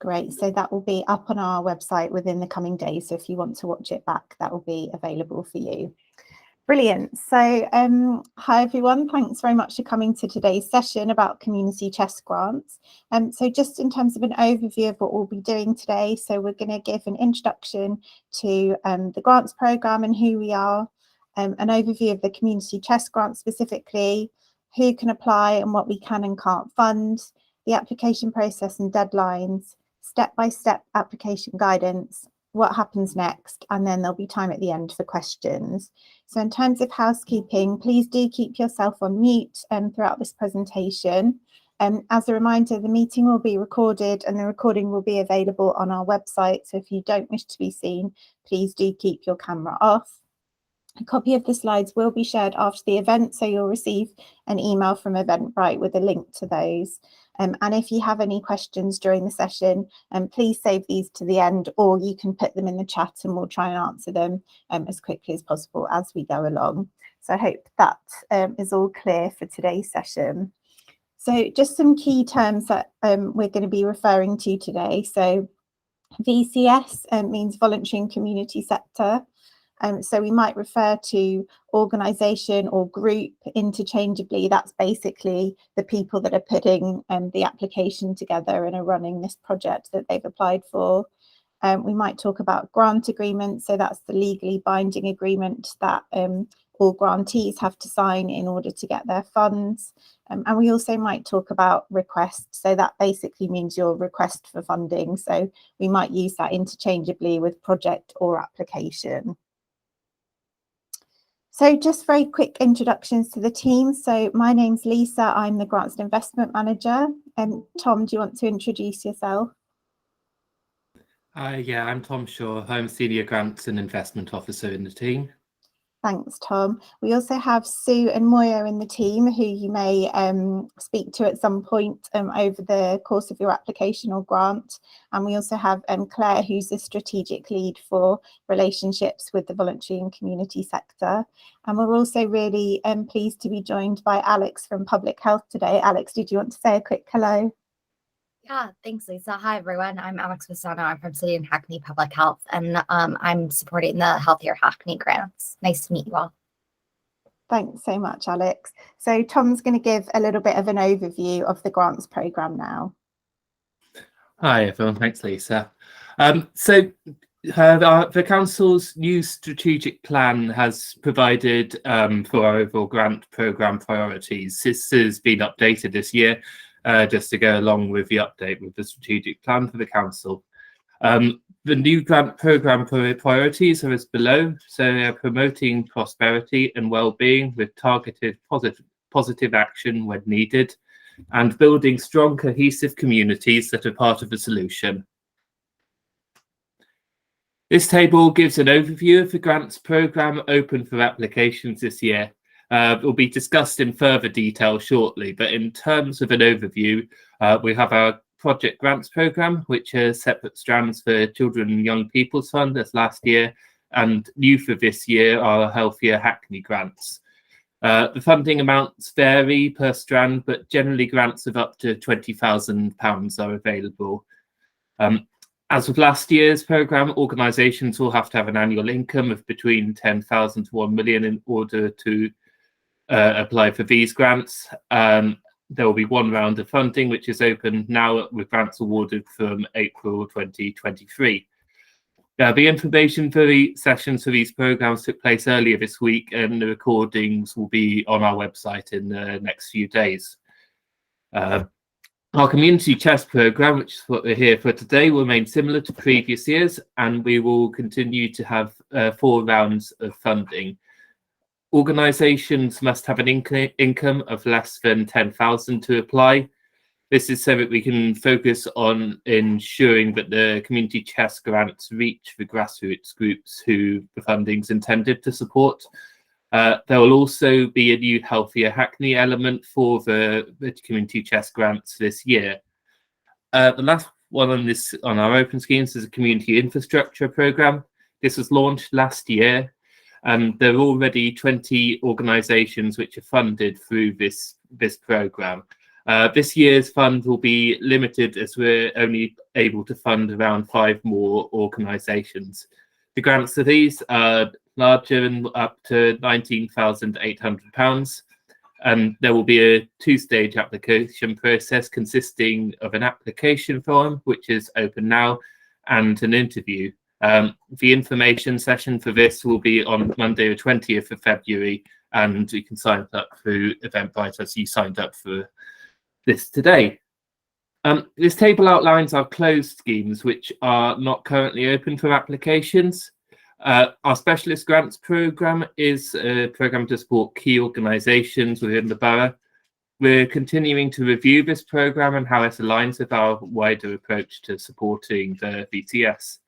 Great. So that will be up on our website within the coming days. So if you want to watch it back, that will be available for you. Brilliant. So hi everyone, thanks very much for coming to today's session about community chest grants. So just in terms of an overview of what we'll be doing today, so we're going to give an introduction to the grants programme and who we are, an overview of the community chest grant specifically, who can apply and what we can and can't fund, the application process and deadlines, step-by-step application guidance, what happens next, and then there'll be time at the end for questions. So in terms of housekeeping, please do keep yourself on mute throughout this presentation. As a reminder, the meeting will be recorded and the recording will be available on our website. So if you don't wish to be seen, please do keep your camera off. A copy of the slides will be shared after the event, so you'll receive an email from Eventbrite with a link to those. And if you have any questions during the session, please save these to the end, or you can put them in the chat and we'll try and answer them as quickly as possible as we go along. So I hope that is all clear for today's session. So just some key terms that we're going to be referring to today. So VCS means voluntary and community sector. So we might refer to organisation or group interchangeably. That's basically the people that are putting the application together and are running this project that they've applied for. We might talk about grant agreements. So that's the legally binding agreement that all grantees have to sign in order to get their funds. And we also might talk about requests. So that basically means your request for funding. So we might use that interchangeably with project or application. So just very quick introductions to the team. So my name's Lisa, I'm the Grants and Investment Manager. And Tom, do you want to introduce yourself? Yeah, I'm Tom Shaw. I'm Senior Grants and Investment Officer in the team. Thanks, Tom. We also have Sue and Moya in the team, who you may speak to at some point over the course of your application or grant. And we also have Claire, who's the strategic lead for relationships with the voluntary and community sector. And we're also really pleased to be joined by Alex from Public Health today. Alex, did you want to say a quick hello? Yeah, thanks, Lisa. Hi, everyone. I'm Alex Pistano. I'm from City and Hackney Public Health, and I'm supporting the Healthier Hackney grants. Nice to meet you all. Thanks so much, Alex. So Tom's going to give a little bit of an overview of the grants programme now. Hi, everyone. Thanks, Lisa. The Council's new strategic plan has provided for our overall grant programme priorities. This has been updated this year, just to go along with the update with the strategic plan for the Council. The new grant programme priorities are as below. So promoting prosperity and well-being with targeted positive action when needed, and building strong cohesive communities that are part of the solution. This table gives an overview of the grants programme open for applications this year. It will be discussed in further detail shortly, but in terms of an overview, we have our project grants programme, which are separate strands for Children and Young People's Fund as last year, and new for this year are Healthier Hackney grants. The funding amounts vary per strand, but generally grants of up to £20,000 are available. As with last year's programme, organisations will have to have an annual income of between 10,000 to 1 million in order to apply for these grants. There will be one round of funding, which is open now with grants awarded from April 2023. The information for the sessions for these programmes took place earlier this week, and the recordings will be on our website in the next few days. Our community chest programme, which is what we're here for today, will remain similar to previous years, and we will continue to have 4 rounds of funding. Organisations must have an income of less than 10,000 to apply. This is so that we can focus on ensuring that the community chest grants reach the grassroots groups who the funding is intended to support. There will also be a new Healthier Hackney element for the community chest grants this year. The last one on our open schemes is a community infrastructure programme. This was launched last year, and there are already 20 organisations which are funded through this programme. This year's fund will be limited as we're only able to fund around 5 more organisations. The grants for these are larger and up to £19,800. And there will be a 2-stage application process consisting of an application form, which is open now, and an interview. The information session for this will be on Monday, the 20th of February, and you can sign up through Eventbrite as you signed up for this today. This table outlines our closed schemes, which are not currently open for applications. Our specialist grants programme is a programme to support key organisations within the borough. We're continuing to review this programme and how it aligns with our wider approach to supporting the VTS.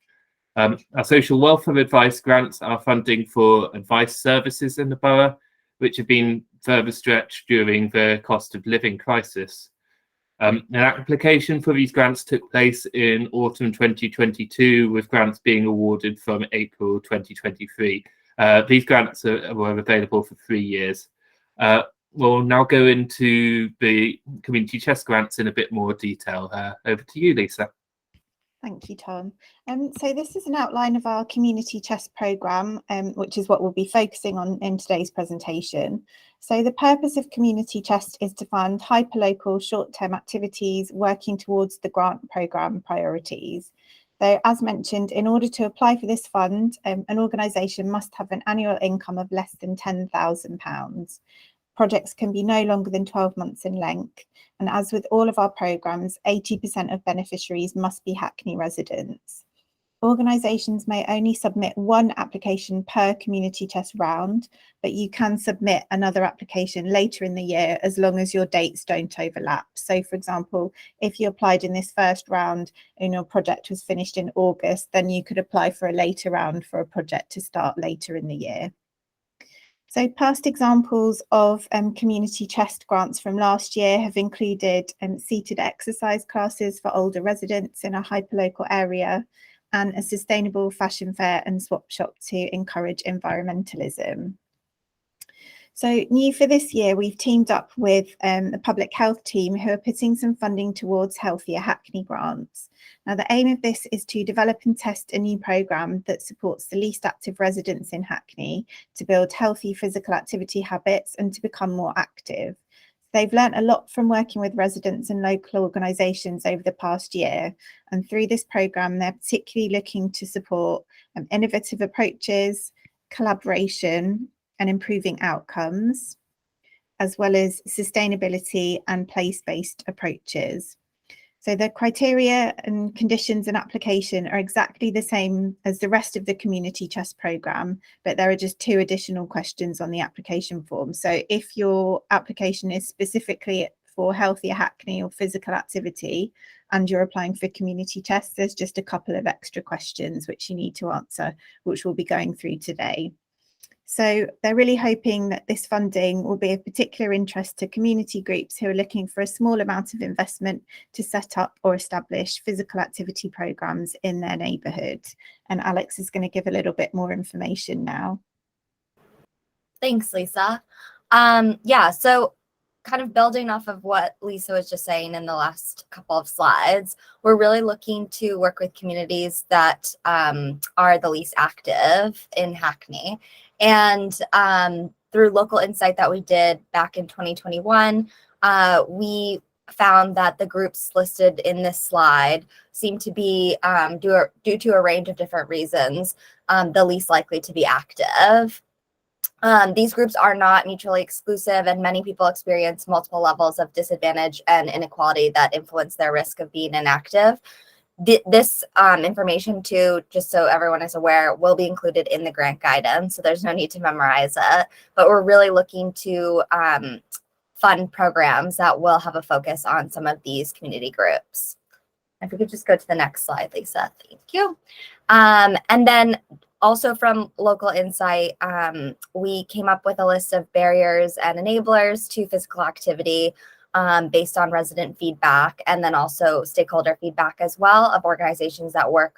Our social welfare advice grants are funding for advice services in the borough, which have been further stretched during the cost of living crisis. An application for these grants took place in autumn 2022, with grants being awarded from April 2023. These grants were available for 3 years. We'll now go into the community chest grants in a bit more detail. Over to you, Lisa. Thank you, Tom. So this is an outline of our community chest programme, which is what we'll be focusing on in today's presentation. So the purpose of community chest is to fund hyperlocal short-term activities working towards the grant programme priorities. So as mentioned, in order to apply for this fund, an organisation must have an annual income of less than £10,000. Projects can be no longer than 12 months in length. And as with all of our programmes, 80% of beneficiaries must be Hackney residents. Organisations may only submit one application per community chest round, but you can submit another application later in the year as long as your dates don't overlap. So, for example, if you applied in this first round and your project was finished in August, then you could apply for a later round for a project to start later in the year. So past examples of community chest grants from last year have included seated exercise classes for older residents in a hyperlocal area, and a sustainable fashion fair and swap shop to encourage environmentalism. So new for this year, we've teamed up with the public health team who are putting some funding towards Healthier Hackney grants. Now, the aim of this is to develop and test a new programme that supports the least active residents in Hackney to build healthy physical activity habits and to become more active. They've learnt a lot from working with residents and local organisations over the past year. And through this programme, they're particularly looking to support innovative approaches, collaboration, and improving outcomes, as well as sustainability and place-based approaches. So the criteria and conditions and application are exactly the same as the rest of the community chest programme, but there are just 2 additional questions on the application form. So if your application is specifically for Healthier Hackney or physical activity and you're applying for community chest, there's just a couple of extra questions which you need to answer, which we'll be going through today. So they're really hoping that this funding will be of particular interest to community groups who are looking for a small amount of investment to set up or establish physical activity programmes in their neighbourhood. And Alex is going to give a little bit more information now. Thanks, Lisa. So kind of building off of what Lisa was just saying in the last couple of slides, we're really looking to work with communities that are the least active in Hackney. And through local insight that we did back in 2021, we found that the groups listed in this slide seem to be, due to a range of different reasons, the least likely to be active. These groups are not mutually exclusive, and many people experience multiple levels of disadvantage and inequality that influence their risk of being inactive. This information, too, just so everyone is aware, will be included in the grant guidance, so there's no need to memorize it. But we're really looking to fund programs that will have a focus on some of these community groups. If we could just go to the next slide, Lisa. Thank you. And then also from local insight, we came up with a list of barriers and enablers to physical activity based on resident feedback, and then also stakeholder feedback as well of organizations that work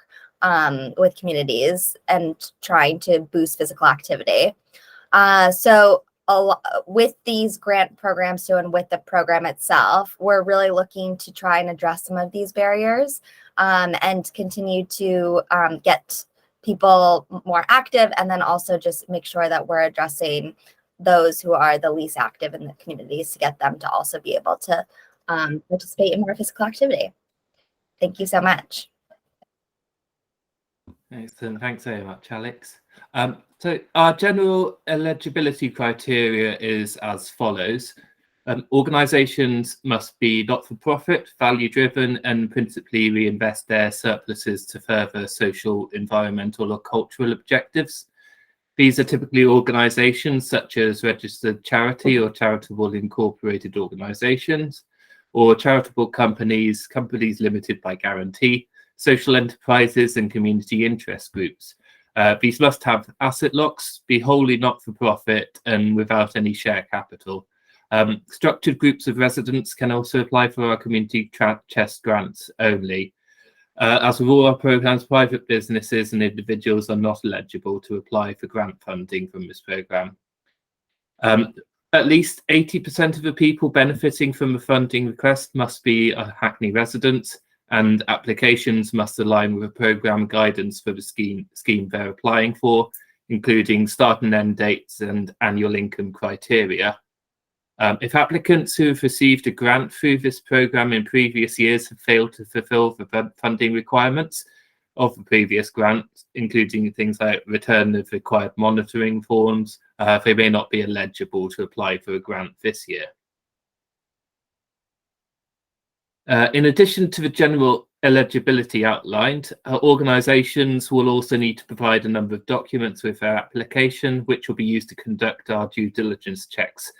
with communities and trying to boost physical activity. So with these grant programs too, and with the program itself, we're really looking to try and address some of these barriers and continue to get people more active, and then also just make sure that we're addressing those who are the least active in the communities to get them to also be able to participate in more physical activity. Thank you so much. Excellent. Thanks very much, Alex. So our general eligibility criteria is as follows. Organisations must be not-for-profit, value-driven, and principally reinvest their surpluses to further social, environmental, or cultural objectives. These are typically organisations such as registered charity or charitable incorporated organisations, or charitable companies, companies limited by guarantee, social enterprises, and community interest groups. These must have asset locks, be wholly not-for-profit, and without any share capital. Structured groups of residents can also apply for our community chest grants only. As with all our programs, private businesses and individuals are not eligible to apply for grant funding from this program. At least 80% of the people benefiting from a funding request must be a Hackney resident, and applications must align with the program guidance for the scheme they're applying for, including start and end dates and annual income criteria. If applicants who have received a grant through this program in previous years have failed to fulfill the funding requirements of the previous grant, including things like return of required monitoring forms, they may not be eligible to apply for a grant this year. In addition to the general eligibility outlined, organisations will also need to provide a number of documents with their application, which will be used to conduct our due diligence checks.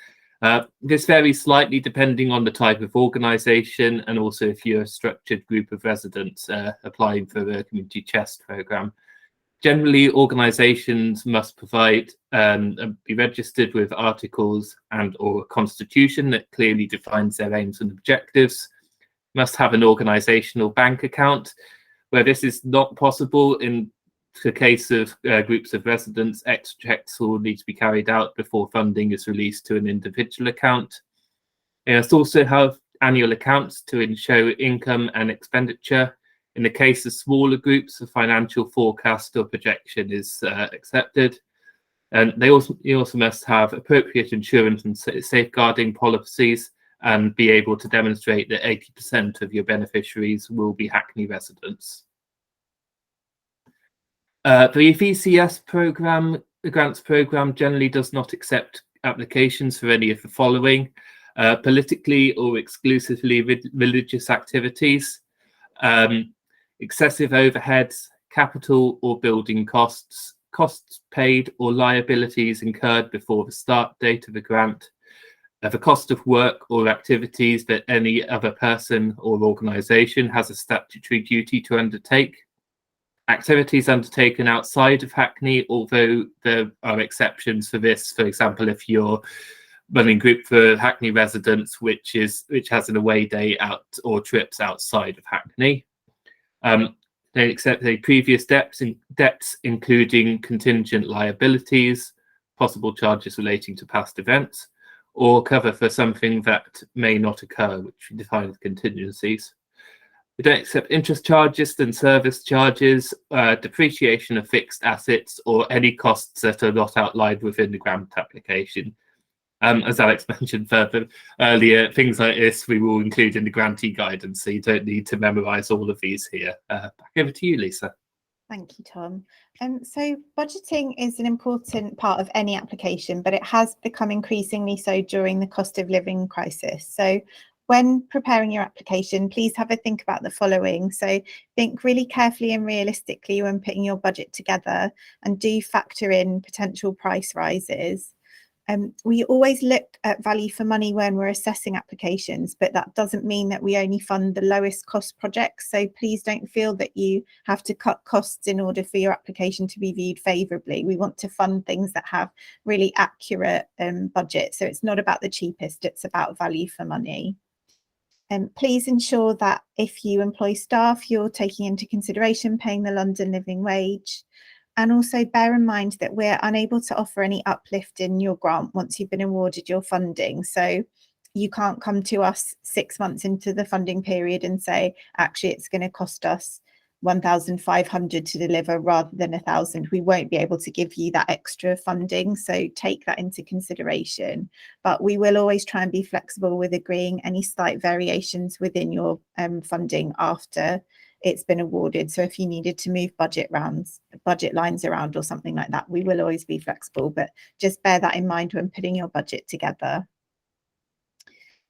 This varies slightly depending on the type of organisation, and also if you're a structured group of residents applying for the community chest programme. Generally, organisations must provide be registered with articles and/or a constitution that clearly defines their aims and objectives. Must have an organisational bank account. Where this is not possible in the case of groups of residents, extra checks will need to be carried out before funding is released to an individual account. It must also have annual accounts to show income and expenditure. In the case of smaller groups, a financial forecast or projection is accepted. And you also must have appropriate insurance and safeguarding policies, and be able to demonstrate that 80% of your beneficiaries will be Hackney residents. The VCS program, the grants program, generally does not accept applications for any of the following: politically or exclusively religious activities, excessive overheads, capital or building costs, costs paid or liabilities incurred before the start date of the grant, the cost of work or activities that any other person or organisation has a statutory duty to undertake, activities undertaken outside of Hackney, although there are exceptions for this. For example, if you're running group for Hackney residents, which has an away day out or trips outside of Hackney. They accept the previous debts, including contingent liabilities, possible charges relating to past events, or cover for something that may not occur, which we define as contingencies. We don't accept interest charges and service charges, depreciation of fixed assets, or any costs that are not outlined within the grant application. As Alex mentioned further earlier, things like this we will include in the grantee guidance, so you don't need to memorise all of these here. Back over to you, Lisa. Thank you, Tom. So budgeting is an important part of any application, but it has become increasingly so during the cost of living crisis. So when preparing your application, please have a think about the following. So think really carefully and realistically when putting your budget together, and do factor in potential price rises. We always look at value for money when we're assessing applications, but that doesn't mean that we only fund the lowest cost projects. So please don't feel that you have to cut costs in order for your application to be viewed favourably. We want to fund things that have really accurate budgets. So it's not about the cheapest, it's about value for money. Please ensure that if you employ staff, you're taking into consideration paying the London living wage. And also bear in mind that we're unable to offer any uplift in your grant once you've been awarded your funding. So you can't come to us 6 months into the funding period and say, actually, it's going to cost us 1,500 to deliver rather than 1,000. We won't be able to give you that extra funding. So take that into consideration. But we will always try and be flexible with agreeing any slight variations within your funding after it's been awarded. So if you needed to move budget lines around or something like that, we will always be flexible, but just bear that in mind when putting your budget together.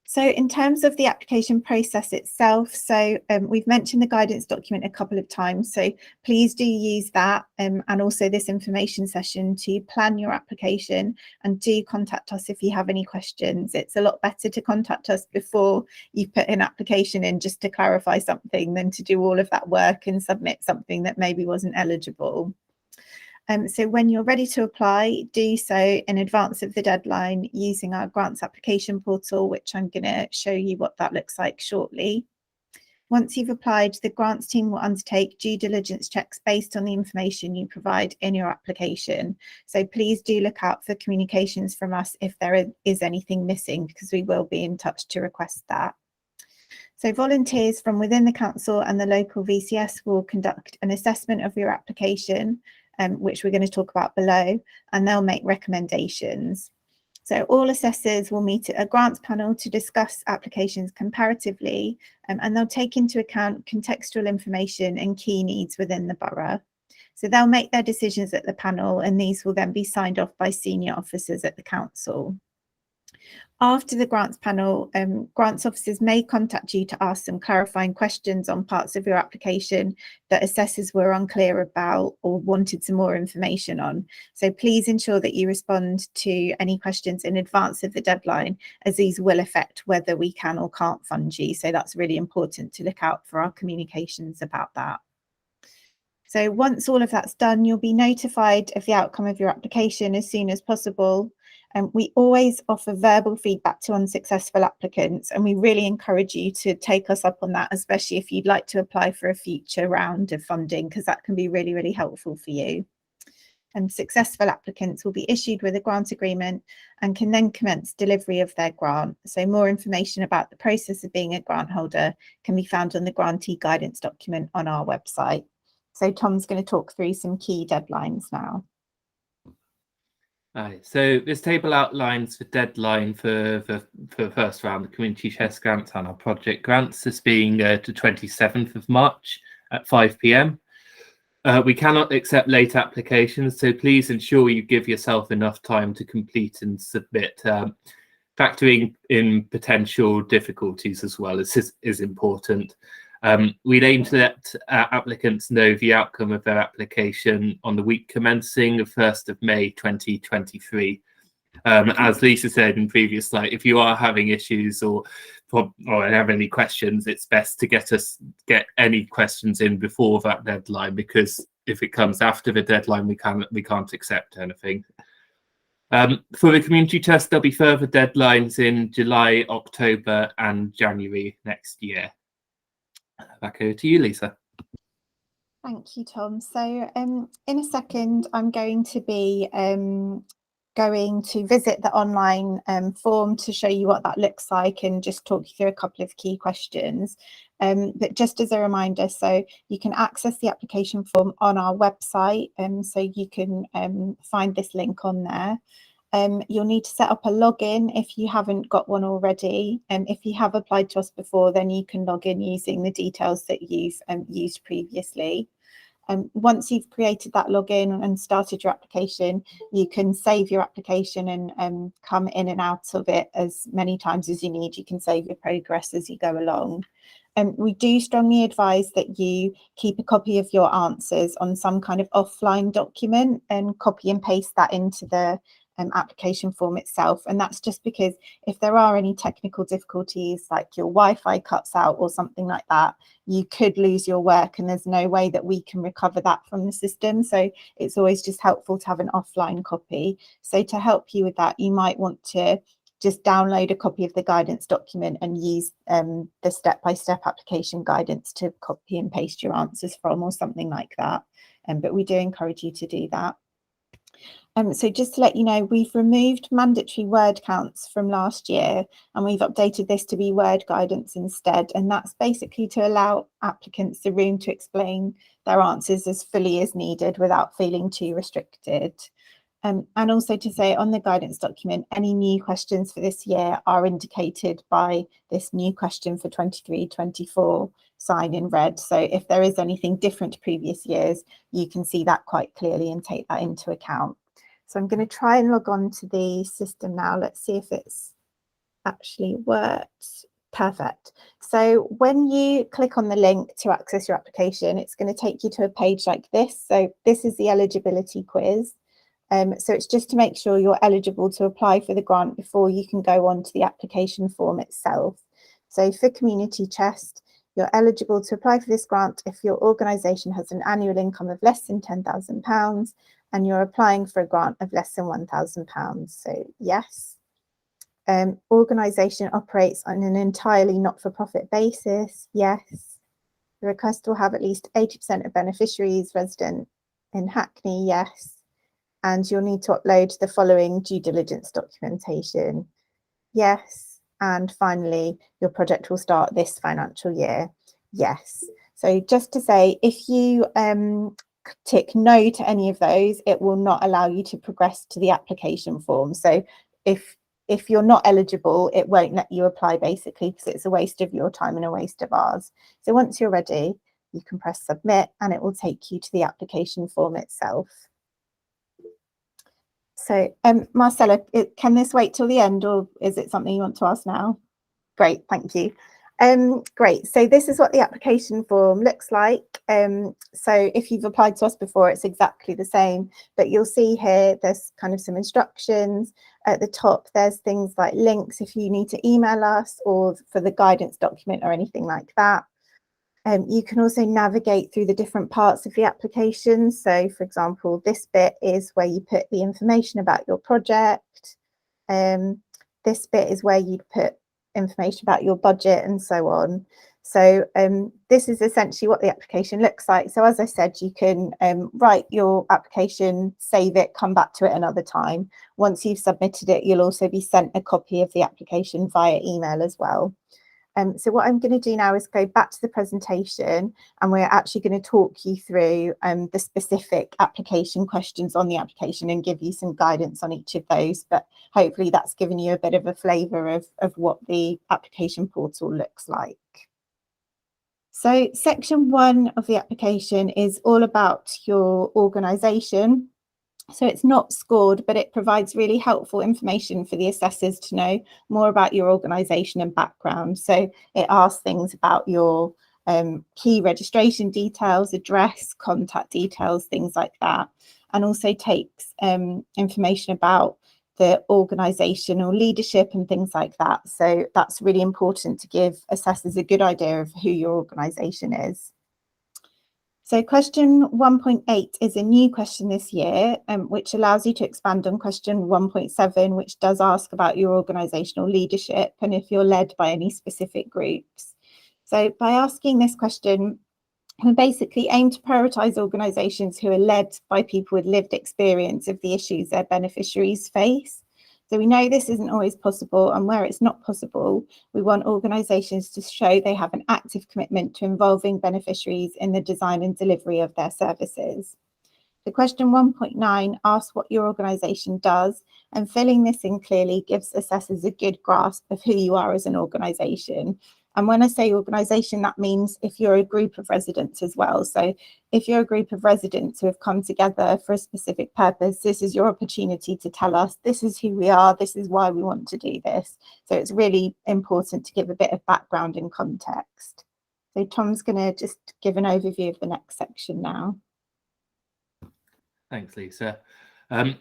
So in terms of the application process itself, so we've mentioned the guidance document a couple of times, so please do use that and also this information session to plan your application, and do contact us if you have any questions. It's a lot better to contact us before you put an application in just to clarify something than to do all of that work and submit something that maybe wasn't eligible. So when you're ready to apply, do so in advance of the deadline using our grants application portal, which I'm going to show you what that looks like shortly. Once you've applied, the grants team will undertake due diligence checks based on the information you provide in your application. So please do look out for communications from us if there is anything missing, because we will be in touch to request that. So volunteers from within the council and the local VCS will conduct an assessment of your application, which we're going to talk about below, and they'll make recommendations. So all assessors will meet at a grants panel to discuss applications comparatively, and they'll take into account contextual information and key needs within the borough. So they'll make their decisions at the panel, and these will then be signed off by senior officers at the council. After the grants panel, grants officers may contact you to ask some clarifying questions on parts of your application that assessors were unclear about or wanted some more information on. So please ensure that you respond to any questions in advance of the deadline, as these will affect whether we can or can't fund you. So that's really important to look out for our communications about that. So once all of that's done, you'll be notified of the outcome of your application as soon as possible. We always offer verbal feedback to unsuccessful applicants, and we really encourage you to take us up on that, especially if you'd like to apply for a future round of funding, because that can be really, really helpful for you. And successful applicants will be issued with a grant agreement and can then commence delivery of their grant. So more information about the process of being a grant holder can be found on the grantee guidance document on our website. So Tom's going to talk through some key deadlines now. So this table outlines the deadline for the first round of community chest grants and our project grants as being the 27th of March at 5 p.m. We cannot accept late applications, so please ensure you give yourself enough time to complete and submit. Factoring in potential difficulties as well is important. We'd aim to let applicants know the outcome of their application on the week commencing the 1st of May 2023. As Lisa said in previous slide, if you are having issues or have any questions, it's best to get any questions in before that deadline, because if it comes after the deadline, we can't accept anything. For the community test, there'll be further deadlines in July, October, and January next year. Back over to you, Lisa. Thank you, Tom. So in a second, I'm going to be going to visit the online form to show you what that looks like and just talk you through a couple of key questions. But just as a reminder, so you can access the application form on our website, so you can find this link on there. You'll need to set up a login if you haven't got one already. If you have applied to us before, then you can log in using the details that you've used previously. Once you've created that login and started your application, you can save your application and come in and out of it as many times as you need. You can save your progress as you go along. We do strongly advise that you keep a copy of your answers on some kind of offline document and copy and paste that into the application form itself. And that's just because if there are any technical difficulties, like your Wi-Fi cuts out or something like that, you could lose your work and there's no way that we can recover that from the system. So it's always just helpful to have an offline copy. So to help you with that, you might want to just download a copy of the guidance document and use the step-by-step application guidance to copy and paste your answers from, or something like that. But we do encourage you to do that. So just to let you know, we've removed mandatory word counts from last year, and we've updated this to be word guidance instead. And that's basically to allow applicants the room to explain their answers as fully as needed without feeling too restricted. And also to say on the guidance document, any new questions for this year are indicated by this new question for 23-24 sign in red. So if there is anything different to previous years, you can see that quite clearly and take that into account. So I'm going to try and log on to the system now. Let's see if it's actually worked. Perfect. So when you click on the link to access your application, it's going to take you to a page like this. So this is the eligibility quiz. So it's just to make sure you're eligible to apply for the grant before you can go on to the application form itself. So for Community Chest, you're eligible to apply for this grant if your organisation has an annual income of less than £10,000 and you're applying for a grant of less than £1,000. So yes. Organisation operates on an entirely not-for-profit basis. Yes. The request will have at least 80% of beneficiaries resident in Hackney. Yes. And you'll need to upload the following due diligence documentation. Yes. And finally, your project will start this financial year. Yes. So just to say, if you tick no to any of those, it will not allow you to progress to the application form. So if you're not eligible, it won't let you apply, basically, because it's a waste of your time and a waste of ours. So once you're ready, you can press submit and it will take you to the application form itself. So Marcella, can this wait till the end, or is it something you want to ask now? Great, thank you. Great, so this is what the application form looks like. So if you've applied to us before, it's exactly the same, but you'll see here there's kind of some instructions. At the top, there's things like links if you need to email us or for the guidance document or anything like that. You can also navigate through the different parts of the application. So, for example, this bit is where you put the information about your project. This bit is where you'd put information about your budget and so on. So this is essentially what the application looks like. So as I said, you can write your application, save it, come back to it another time. Once you've submitted it, you'll also be sent a copy of the application via email as well. So what I'm going to do now is go back to the presentation, and we're actually going to talk you through the specific application questions on the application and give you some guidance on each of those. But hopefully that's given you a bit of a flavour of what the application portal looks like. So section 1 of the application is all about your organisation. So it's not scored, but it provides really helpful information for the assessors to know more about your organisation and background. So it asks things about your key registration details, address, contact details, things like that, and also takes information about the organisational leadership and things like that. So that's really important to give assessors a good idea of who your organisation is. So question 1.8 is a new question this year, which allows you to expand on question 1.7, which does ask about your organisational leadership and if you're led by any specific groups. So by asking this question, we basically aim to prioritise organisations who are led by people with lived experience of the issues their beneficiaries face. So we know this isn't always possible, and where it's not possible, we want organisations to show they have an active commitment to involving beneficiaries in the design and delivery of their services. The question 1.9 asks what your organisation does, and filling this in clearly gives assessors a good grasp of who you are as an organisation. And when I say organisation, that means if you're a group of residents as well. So if you're a group of residents who have come together for a specific purpose, this is your opportunity to tell us, this is who we are, this is why we want to do this. So it's really important to give a bit of background and context. So Tom's going to just give an overview of the next section now. Thanks, Lisa.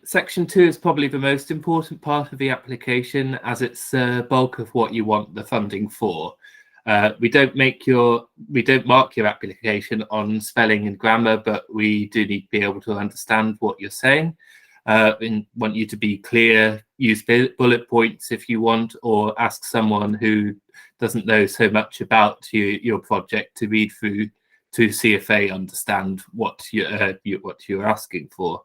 Section 2 is probably the most important part of the application, as it's the bulk of what you want the funding for. We don't mark your application on spelling and grammar, but we do need to be able to understand what you're saying. and want you to be clear, use bullet points if you want, or ask someone who doesn't know so much about your project to read through to see if they understand what you're asking for.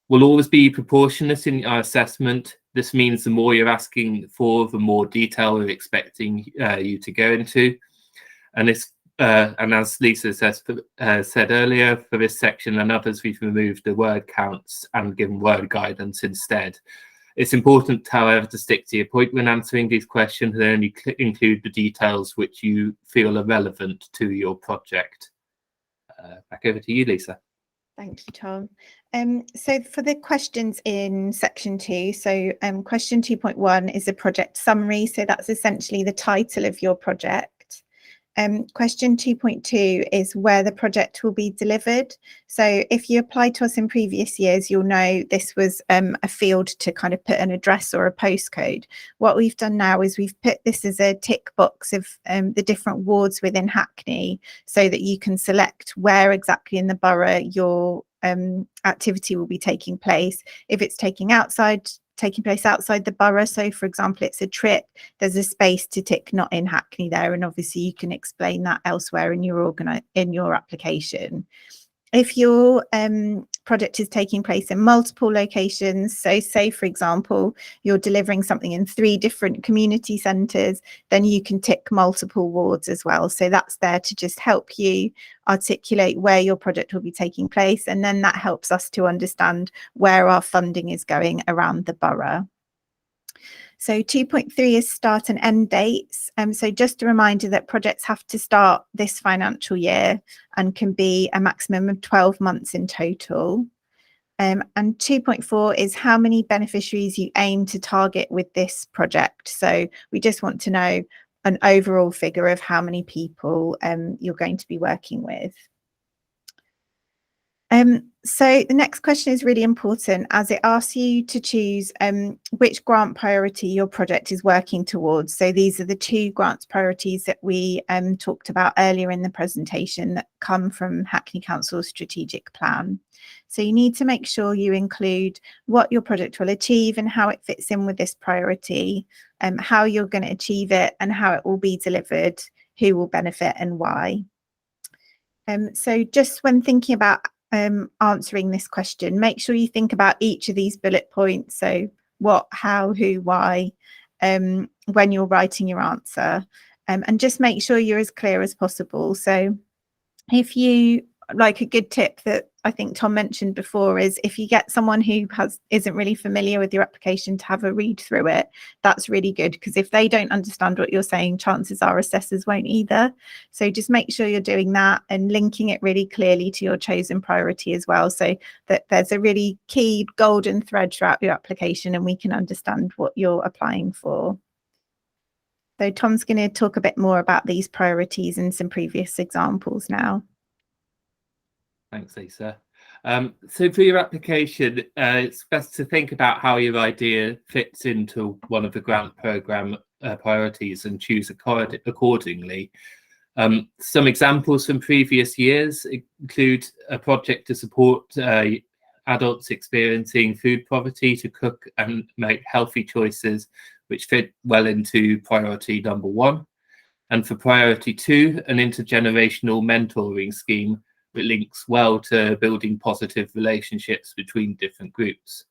We'll always be proportionate in our assessment. This means the more you're asking for, the more detail we're expecting you to go into. And as Lisa said earlier, for this section and others, we've removed the word counts and given word guidance instead. It's important, however, to stick to your point when answering these questions and only include the details which you feel are relevant to your project. Back over to you, Lisa. Thank you, Tom. So for the questions in section 2, so question 2.1 is a project summary. So that's essentially the title of your project. Question 2.2 is where the project will be delivered. So if you applied to us in previous years, you'll know this was a field to kind of put an address or a postcode. What we've done now is we've put this as a tick box of the different wards within Hackney, so that you can select where exactly in the borough your activity will be taking place. If it's taking place outside the borough, so for example it's a trip, there's a space to tick not in Hackney there, and obviously you can explain that elsewhere in your application. If your project is taking place in multiple locations, so say for example you're delivering something in 3 different community centres, then you can tick multiple wards as well. So that's there to just help you articulate where your project will be taking place, and then that helps us to understand where our funding is going around the borough. So 2.3 is start and end dates. So just a reminder that projects have to start this financial year and can be a maximum of 12 months in total. And 2.4 is how many beneficiaries you aim to target with this project. So we just want to know an overall figure of how many people you're going to be working with. So the next question is really important, as it asks you to choose which grant priority your project is working towards. So these are the 2 grants priorities that we talked about earlier in the presentation that come from Hackney Council's strategic plan. So you need to make sure you include what your project will achieve and how it fits in with this priority, how you're going to achieve it and how it will be delivered, who will benefit and why. So just when thinking about answering this question, make sure you think about each of these bullet points. So what, how, who, why, when you're writing your answer, and just make sure you're as clear as possible. So if you, like, a good tip that I think Tom mentioned before is if you get someone who isn't really familiar with your application to have a read through it, that's really good, because if they don't understand what you're saying, chances are assessors won't either. So just make sure you're doing that and linking it really clearly to your chosen priority as well, so that there's a really key golden thread throughout your application and we can understand what you're applying for. So Tom's going to talk a bit more about these priorities and some previous examples now. Thanks, Lisa. So for your application, it's best to think about how your idea fits into one of the grant programme priorities and choose accordingly. Some examples from previous years include a project to support adults experiencing food poverty to cook and make healthy choices, which fit well into priority number 1. And for priority 2, an intergenerational mentoring scheme that links well to building positive relationships between different groups.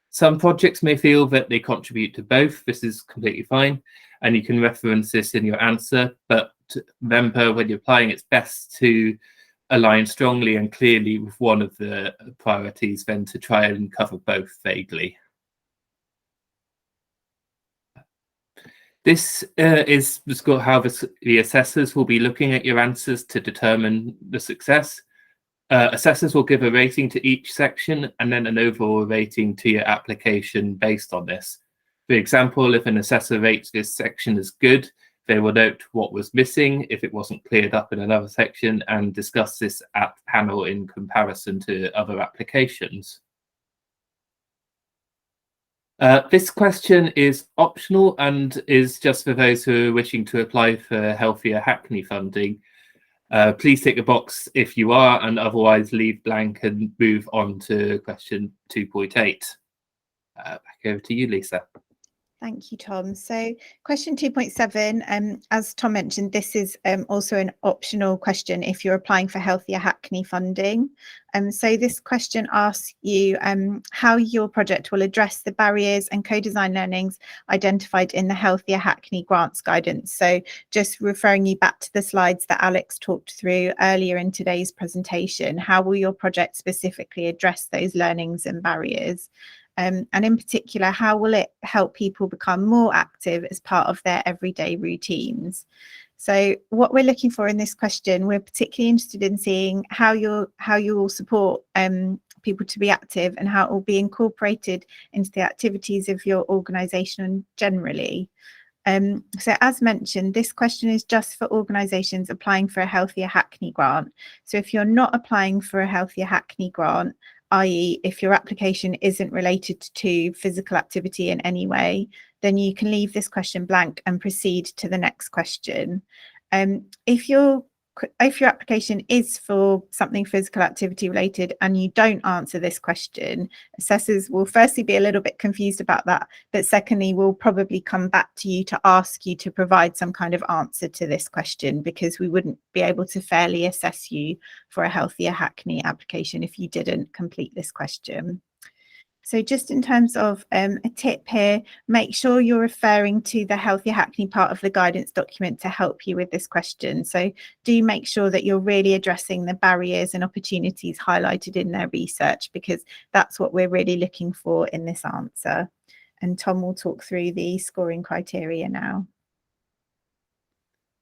Some projects may feel that they contribute to both. This is completely fine, and you can reference this in your answer, but remember, when you're applying, it's best to align strongly and clearly with one of the priorities than to try and cover both vaguely. This is how the assessors will be looking at your answers to determine the success. Assessors will give a rating to each section and then an overall rating to your application based on this. For example, if an assessor rates this section as good, they will note what was missing if it wasn't cleared up in another section and discuss this at panel in comparison to other applications. This question is optional and is just for those who are wishing to apply for healthier Hackney funding. Please tick the box if you are, and otherwise leave blank and move on to question 2.8. Back over to you, Lisa. Thank you, Tom. So question 2.7, as Tom mentioned, this is also an optional question if you're applying for Healthier Hackney funding. So this question asks you how your project will address the barriers and co-design learnings identified in the Healthier Hackney grants guidance. So just referring you back to the slides that Alex talked through earlier in today's presentation, how will your project specifically address those learnings and barriers? And in particular, how will it help people become more active as part of their everyday routines? So what we're looking for in this question, we're particularly interested in seeing how you will support people to be active and how it will be incorporated into the activities of your organisation generally. So as mentioned, this question is just for organisations applying for a Healthier Hackney grant. So if you're not applying for a Healthier Hackney grant, i.e. if your application isn't related to physical activity in any way, then you can leave this question blank and proceed to the next question. If your application is for something physical activity related and you don't answer this question, assessors will firstly be a little bit confused about that, but secondly, will probably come back to you to ask you to provide some kind of answer to this question, because we wouldn't be able to fairly assess you for a Healthier Hackney application if you didn't complete this question. So just in terms of a tip here, make sure you're referring to the Healthier Hackney part of the guidance document to help you with this question. So do make sure that you're really addressing the barriers and opportunities highlighted in their research, because that's what we're really looking for in this answer. And Tom will talk through the scoring criteria now.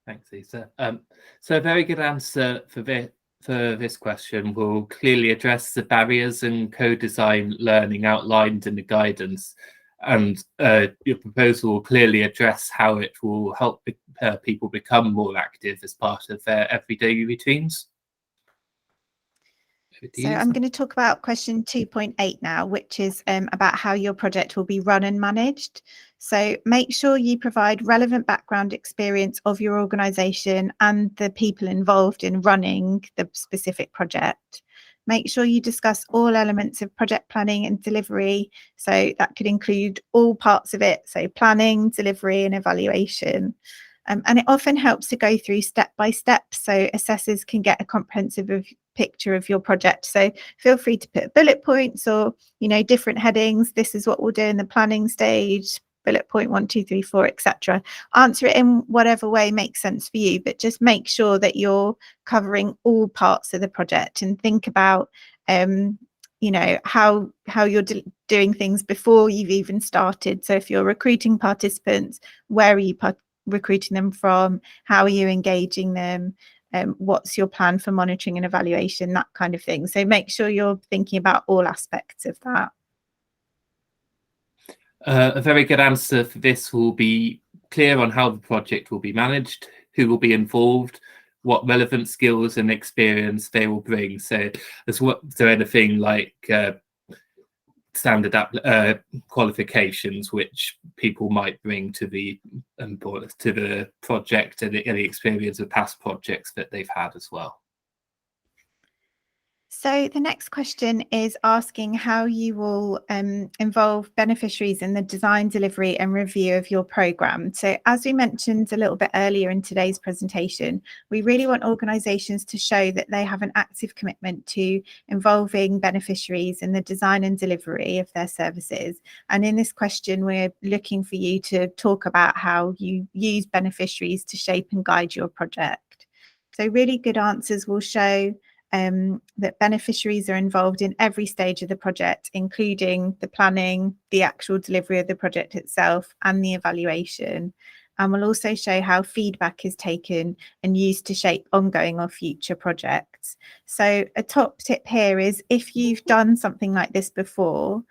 Thanks, Lisa. So a very good answer for this question will clearly address the barriers and co-design learning outlined in the guidance, and your proposal will clearly address how it will help people become more active as part of their everyday routines. So I'm going to talk about question 2.8 now, which is about how your project will be run and managed. So make sure you provide relevant background experience of your organisation and the people involved in running the specific project. Make sure you discuss all elements of project planning and delivery. So that could include all parts of it, so planning, delivery and evaluation. And it often helps to go through step by step so assessors can get a comprehensive picture of your project. So feel free to put bullet points or, different headings. This is what we'll do in the planning stage, bullet point 1, 2, 3, 4, etc. Answer it in whatever way makes sense for you, but just make sure that you're covering all parts of the project and think about how you're doing things before you've even started. So if you're recruiting participants, where are you recruiting them from? How are you engaging them? What's your plan for monitoring and evaluation? That kind of thing. So make sure you're thinking about all aspects of that. A very good answer for this will be clear on how the project will be managed, who will be involved, what relevant skills and experience they will bring. So is there anything like standard qualifications which people might bring to the project and the experience of past projects that they've had as well. So the next question is asking how you will involve beneficiaries in the design, delivery and review of your programme. So as we mentioned a little bit earlier in today's presentation, we really want organisations to show that they have an active commitment to involving beneficiaries in the design and delivery of their services. And in this question, we're looking for you to talk about how you use beneficiaries to shape and guide your project. So really good answers will show that beneficiaries are involved in every stage of the project, including the planning, the actual delivery of the project itself, and the evaluation. And we'll also show how feedback is taken and used to shape ongoing or future projects. So a top tip here is, if you've done something like this before,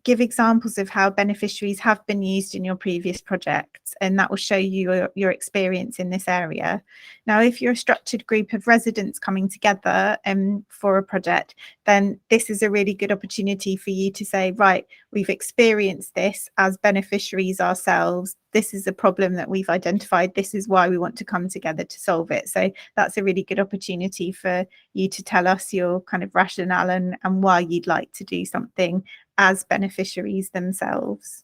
give examples of how beneficiaries have been used in your previous projects, and that will show you your experience in this area. Now, if you're a structured group of residents coming together for a project, then this is a really good opportunity for you to say, right, we've experienced this as beneficiaries ourselves. This is a problem that we've identified. This is why we want to come together to solve it. So that's a really good opportunity for you to tell us your kind of rationale and why you'd like to do something as beneficiaries themselves.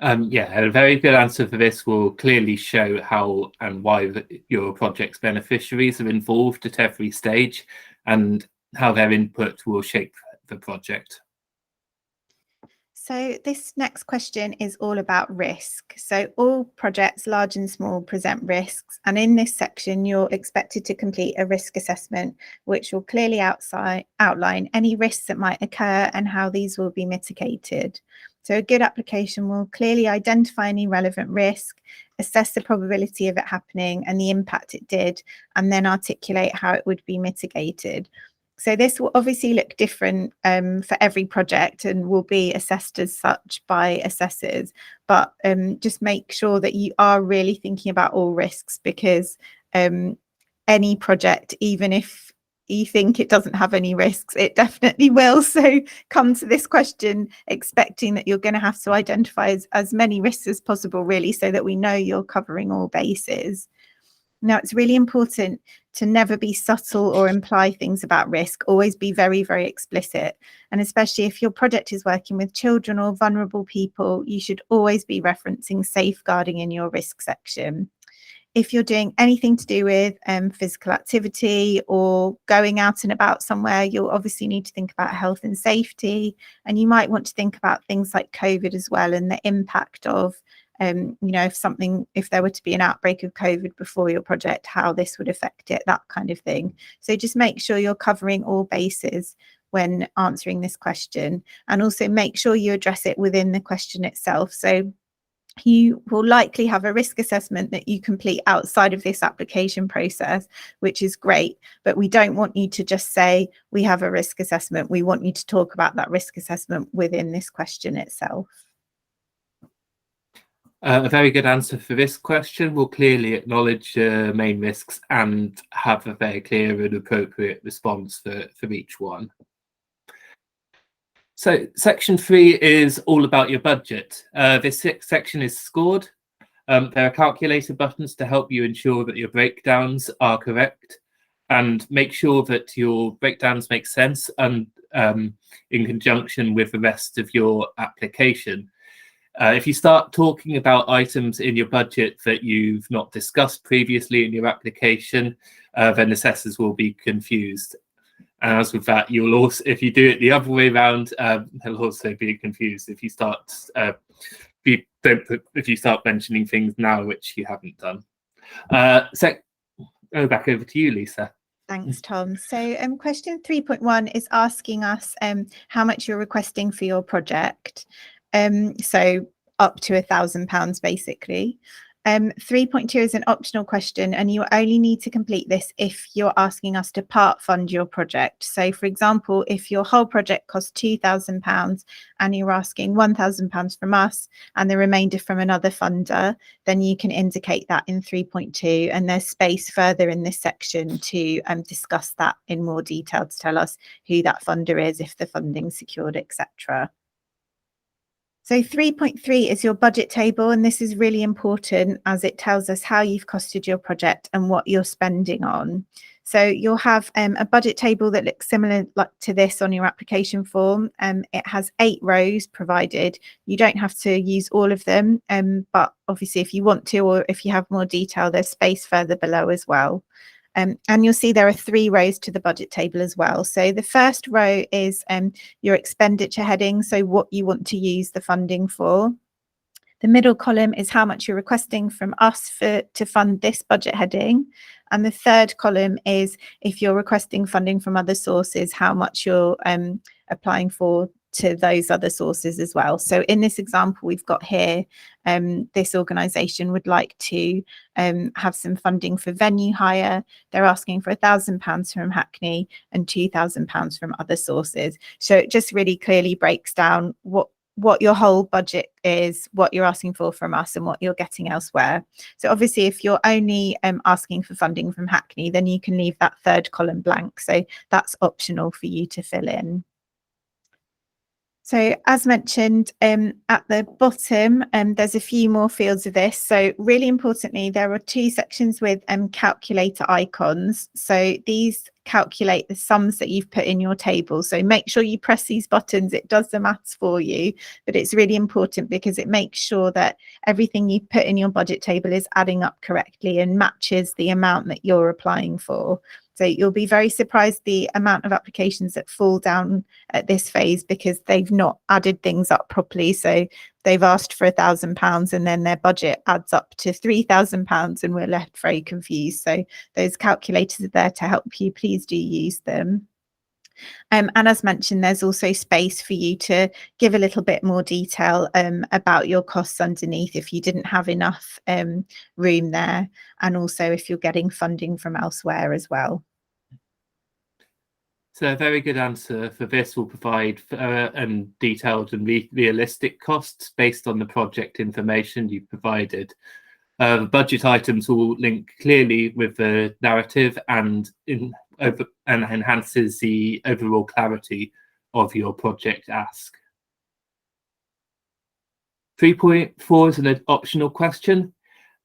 Yeah, a very good answer for this will clearly show how and why your project's beneficiaries are involved at every stage and how their input will shape the project. So this next question is all about risk. So all projects, large and small, present risks. And in this section, you're expected to complete a risk assessment, which will clearly outline any risks that might occur and how these will be mitigated. So a good application will clearly identify any relevant risk, assess the probability of it happening and the impact it did, and then articulate how it would be mitigated. So this will obviously look different for every project and will be assessed as such by assessors, but just make sure that you are really thinking about all risks, because any project, even if you think it doesn't have any risks, it definitely will. So come to this question expecting that you're going to have to identify as many risks as possible, really, so that we know you're covering all bases. Now, it's really important to never be subtle or imply things about risk. Always be very, very explicit. And especially if your project is working with children or vulnerable people, you should always be referencing safeguarding in your risk section. If you're doing anything to do with physical activity or going out and about somewhere, you'll obviously need to think about health and safety. And you might want to think about things like COVID as well, and the impact of if there were to be an outbreak of COVID before your project, how this would affect it, that kind of thing. So just make sure you're covering all bases when answering this question, and also make sure you address it within the question itself. So you will likely have a risk assessment that you complete outside of this application process, which is great, but we don't want you to just say we have a risk assessment. We want you to talk about that risk assessment within this question itself. A very good answer for this question will clearly acknowledge main risks and have a very clear and appropriate response for each one. So section 3 is all about your budget. This section is scored. There are calculator buttons to help you ensure that your breakdowns are correct and make sure that your breakdowns make sense and in conjunction with the rest of your application. If you start talking about items in your budget that you've not discussed previously in your application, then assessors will be confused. And as with that, you'll also, if you do it the other way around, they'll also be confused if you start mentioning things now which you haven't done. Back over to you, Lisa. Thanks, Tom. So question 3.1 is asking us how much you're requesting for your project. So up to £1,000 basically. 3.2 is an optional question, and you only need to complete this if you're asking us to part fund your project. So for example, if your whole project costs £2,000 and you're asking £1,000 from us and the remainder from another funder, then you can indicate that in 3.2, and there's space further in this section to discuss that in more detail, to tell us who that funder is, if the funding's secured, etc. So 3.3 is your budget table, and this is really important as it tells us how you've costed your project and what you're spending on. So you'll have a budget table that looks similar to this on your application form. It has 8 rows provided. You don't have to use all of them, but obviously if you want to, or if you have more detail, there's space further below as well. And you'll see there are 3 rows to the budget table as well. So the first row is your expenditure heading, so what you want to use the funding for. The middle column is how much you're requesting from us to fund this budget heading. And the third column is if you're requesting funding from other sources, how much you're applying for to those other sources as well. So in this example we've got here, this organisation would like to have some funding for venue hire. They're asking for £1,000 from Hackney and £2,000 from other sources. So it just really clearly breaks down what your whole budget is, what you're asking for from us, and what you're getting elsewhere. So obviously if you're only asking for funding from Hackney, then you can leave that third column blank. So that's optional for you to fill in. So as mentioned, at the bottom, there's a few more fields of this. So really importantly, there are two sections with calculator icons. So these calculate the sums that you've put in your table. So make sure you press these buttons. It does the maths for you, but it's really important because it makes sure that everything you put in your budget table is adding up correctly and matches the amount that you're applying for. So you'll be very surprised the amount of applications that fall down at this phase because they've not added things up properly. So they've asked for £1,000 and then their budget adds up to £3,000 and we're left very confused. So those calculators are there to help you. Please do use them. And as mentioned, there's also space for you to give a little bit more detail about your costs underneath if you didn't have enough room there, and also if you're getting funding from elsewhere as well. So a very good answer for this will provide and detailed and realistic costs based on the project information you've provided. The budget items will link clearly with the narrative and enhances the overall clarity of your project ask. 3.4 is an optional question.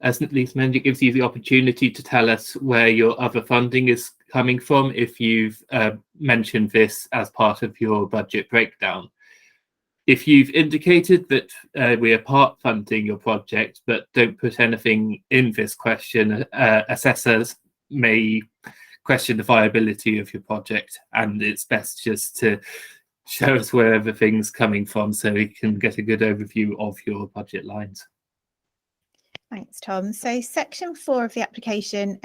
As Lisa mentioned, it gives you the opportunity to tell us where your other funding is coming from if you've mentioned this as part of your budget breakdown. If you've indicated that we are part funding your project but don't put anything in this question, assessors may question the viability of your project, and it's best just to show us where everything's coming from so we can get a good overview of your budget lines. Thanks, Tom. So section 4 of the application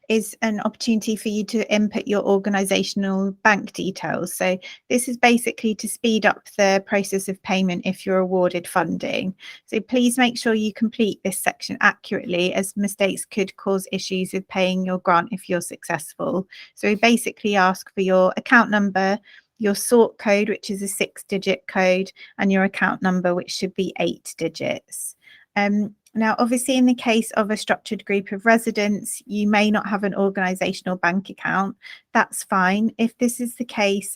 is an opportunity for you to input your organisational bank details. So this is basically to speed up the process of payment if you're awarded funding. So please make sure you complete this section accurately, as mistakes could cause issues with paying your grant if you're successful. So we basically ask for your account number, your sort code, which is a 6-digit code, and your account number, which should be 8 digits. Now, obviously, in the case of a structured group of residents, you may not have an organisational bank account. That's fine. If this is the case,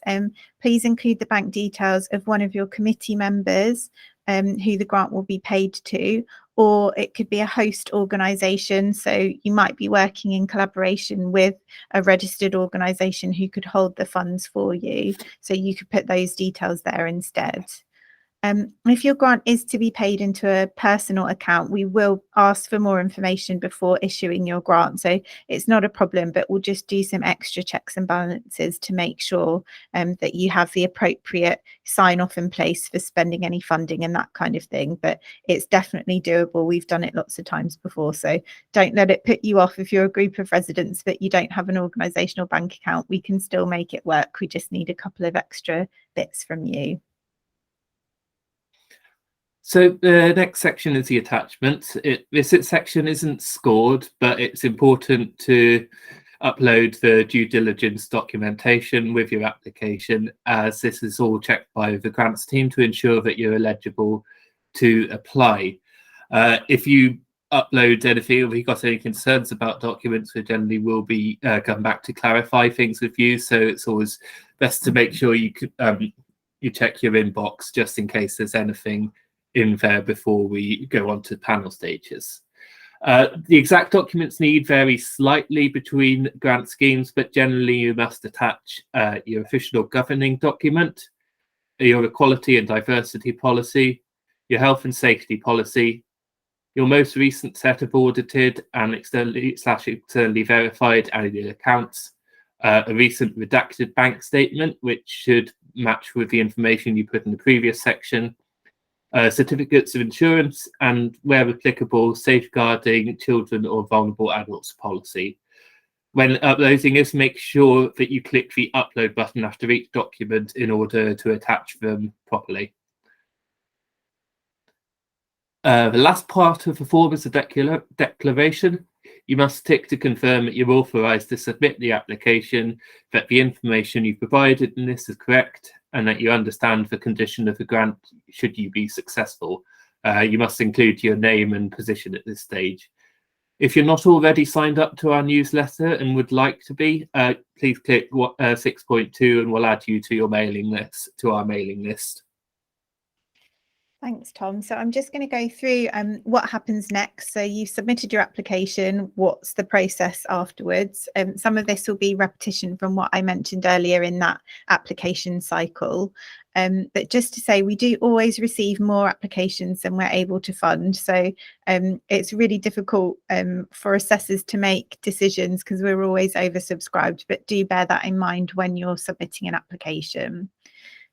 please include the bank details of one of your committee members who the grant will be paid to, or it could be a host organisation. So you might be working in collaboration with a registered organisation who could hold the funds for you. So you could put those details there instead. If your grant is to be paid into a personal account, we will ask for more information before issuing your grant. So it's not a problem, but we'll just do some extra checks and balances to make sure that you have the appropriate sign off in place for spending any funding and that kind of thing. But it's definitely doable. We've done it lots of times before. So don't let it put you off if you're a group of residents but you don't have an organisational bank account. We can still make it work. We just need a couple of extra bits from you. So the next section is the attachments. This section isn't scored, but it's important to upload the due diligence documentation with your application, as this is all checked by the grants team to ensure that you're eligible to apply. If you upload anything, or if you've got any concerns about documents, we generally will be come back to clarify things with you. So it's always best to make sure you check your inbox just in case there's anything in there before we go on to panel stages. The exact documents need vary slightly between grant schemes, but generally you must attach your official governing document, your equality and diversity policy, your health and safety policy, your most recent set of audited and externally verified annual accounts, a recent redacted bank statement, which should match with the information you put in the previous section, certificates of insurance, and where applicable, safeguarding children or vulnerable adults policy. When uploading this, make sure that you click the upload button after each document in order to attach them properly. The last part of the form is the declaration. You must tick to confirm that you're authorised to submit the application, that the information you've provided in this is correct, and that you understand the condition of the grant should you be successful. You must include your name and position at this stage. If you're not already signed up to our newsletter and would like to be, please click 6.2 and we'll add you to your mailing list, to our mailing list. Thanks, Tom. So I'm just going to go through what happens next. So you've submitted your application. What's the process afterwards? Some of this will be repetition from what I mentioned earlier in that application cycle. But just to say, we do always receive more applications than we're able to fund. So it's really difficult for assessors to make decisions because we're always oversubscribed. But do bear that in mind when you're submitting an application.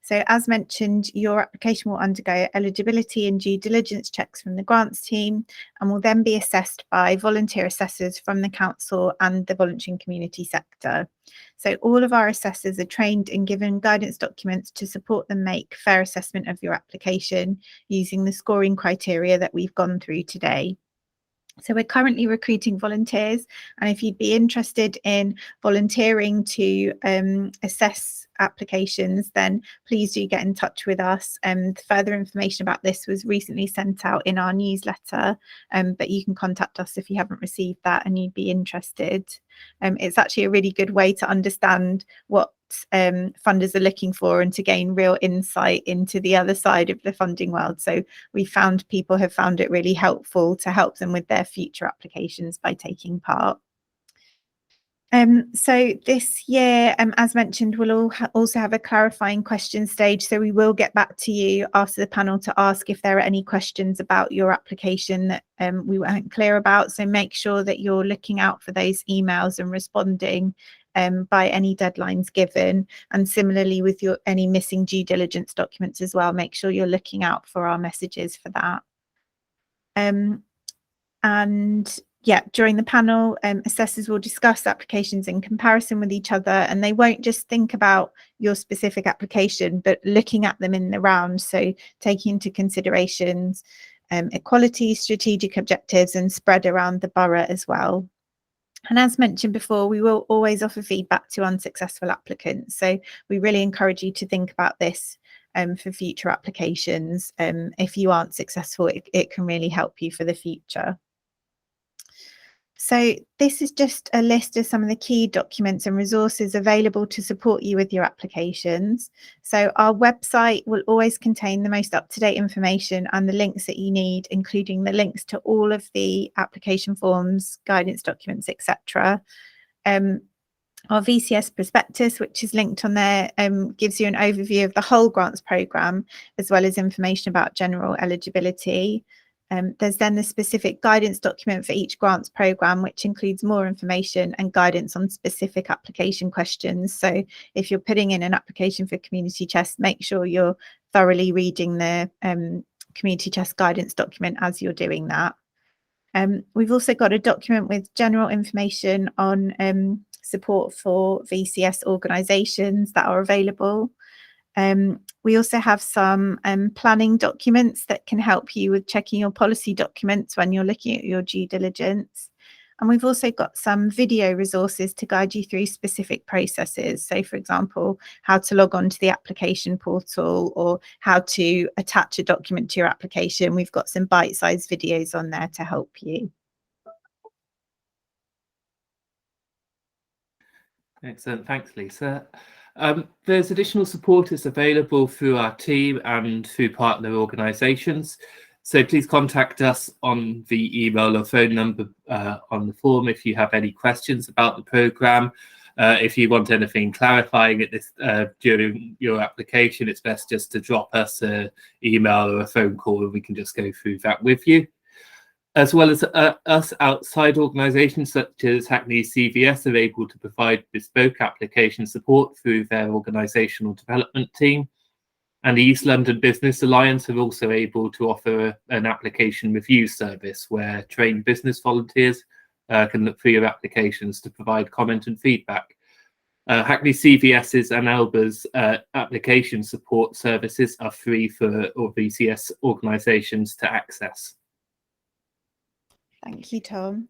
So as mentioned, your application will undergo eligibility and due diligence checks from the grants team and will then be assessed by volunteer assessors from the council and the voluntary and community sector. So all of our assessors are trained and given guidance documents to support them make fair assessment of your application using the scoring criteria that we've gone through today. So we're currently recruiting volunteers, and if you'd be interested in volunteering to assess applications, then please do get in touch with us. Further information about this was recently sent out in our newsletter, but you can contact us if you haven't received that and you'd be interested. It's actually a really good way to understand what funders are looking for and to gain real insight into the other side of the funding world. So we found people have found it really helpful to help them with their future applications by taking part. So this year, as mentioned, we'll also have a clarifying question stage. So we will get back to you after the panel to ask if there are any questions about your application that we weren't clear about. So make sure that you're looking out for those emails and responding by any deadlines given. And similarly with your any missing due diligence documents as well, make sure you're looking out for our messages for that. And yeah, during the panel, assessors will discuss applications in comparison with each other, and they won't just think about your specific application, but looking at them in the round. So taking into considerations equality, strategic objectives, and spread around the borough as well. And as mentioned before, we will always offer feedback to unsuccessful applicants. So we really encourage you to think about this for future applications. If you aren't successful, it can really help you for the future. So this is just a list of some of the key documents and resources available to support you with your applications. So our website will always contain the most up-to-date information and the links that you need, including the links to all of the application forms, guidance documents, etc. Our VCS prospectus, which is linked on there, gives you an overview of the whole grants programme, as well as information about general eligibility. There's then the specific guidance document for each grants programme, which includes more information and guidance on specific application questions. So if you're putting in an application for Community Chest, make sure you're thoroughly reading the Community Chest guidance document as you're doing that. We've also got a document with general information on support for VCS organisations that are available. We also have some planning documents that can help you with checking your policy documents when you're looking at your due diligence. And we've also got some video resources to guide you through specific processes. So, for example, how to log on to the application portal or how to attach a document to your application. We've got some bite-sized videos on there to help you. Excellent. Thanks, Lisa. There's additional supporters available through our team and through partner organisations. So please contact us on the email or phone number on the form if you have any questions about the programme. If you want anything clarifying at this during your application, it's best just to drop us an email or a phone call and we can just go through that with you. As well as us, outside organisations such as Hackney CVS are able to provide bespoke application support through their organisational development team. And the East London Business Alliance are also able to offer an application review service where trained business volunteers can look through your applications to provide comment and feedback. Hackney CVS's and ELBA's application support services are free for all VCS organisations to access. Thank you, Tom.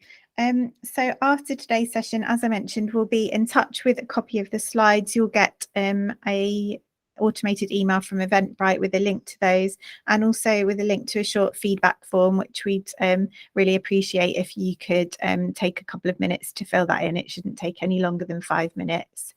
So after today's session, as I mentioned, we'll be in touch with a copy of the slides. You'll get a automated email from Eventbrite with a link to those, and also with a link to a short feedback form, which we'd really appreciate if you could take a couple of minutes to fill that in. It shouldn't take any longer than 5 minutes.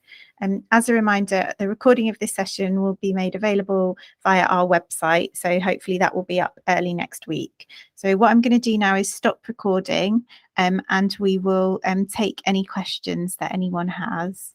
As a reminder, the recording of this session will be made available via our website, so hopefully that will be up early next week. So what I'm going to do now is stop recording, and we will take any questions that anyone has.